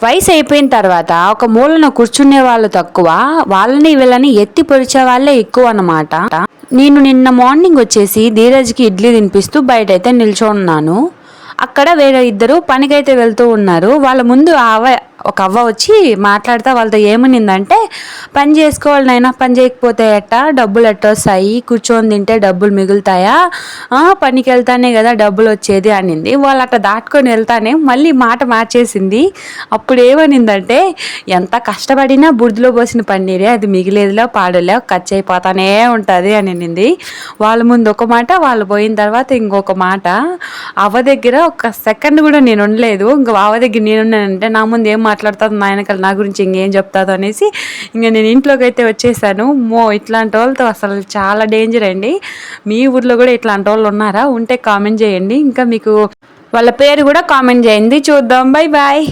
వయసు అయిపోయిన తర్వాత ఒక మూలన కూర్చునే వాళ్ళు తక్కువ, వాళ్ళని వీళ్ళని ఎత్తి పొడిచే వాళ్ళే ఎక్కువ అన్నమాట. నేను నిన్న మార్నింగ్ వచ్చేసి ధీరజ్కి ఇడ్లీ తినిపిస్తూ బయటైతే నిల్చున్నాను. అక్కడ వేరే ఇద్దరు పనికైతే వెళ్తూ ఉన్నారు. వాళ్ళ ముందు ఒక అవ్వ వచ్చి మాట్లాడుతూ వాళ్ళతో ఏమనిందంటే, పని చేసుకోవాలి నాయనా, పని చేయకపోతే ఎట్టా, డబ్బులు ఎట్టా వస్తాయి, కూర్చొని తింటే డబ్బులు మిగులుతాయా, పనికి వెళ్తానే కదా డబ్బులు వచ్చేది అనింది. వాళ్ళు అట్లా దాటుకొని వెళ్తానే మళ్ళీ మాట మార్చేసింది. అప్పుడు ఏమనిందంటే, ఎంత కష్టపడినా బుడిలో పోసిన పన్నీరే, అది మిగిలేదిలో పాడలే, ఖర్చు అయిపోతానే ఉంటుంది అని అనింది. వాళ్ళ ముందు ఒక మాట, వాళ్ళు పోయిన తర్వాత ఇంకొక మాట. అవ్వ దగ్గర ఒక సెకండ్ కూడా నేను ఉండలేదు. ఇంకా అవ్వ దగ్గర నేనున్నానంటే నా ముందు ఏం మాట్లాడుతుంది, నా వెనకాల నా గురించి ఇంకేం చెప్తాదో అనేసి ఇంకా నేను ఇంట్లోకి అయితే వచ్చేసాను. ఇట్లాంటి వాళ్ళతో అసలు చాలా డేంజర్ అండి. మీ ఊర్లో కూడా ఇట్లాంటి వాళ్ళు ఉన్నారా? ఉంటే కామెంట్ చేయండి. ఇంకా మీకు వాళ్ళ పేరు కూడా కామెంట్ చేయండి, చూద్దాం. Bye bye.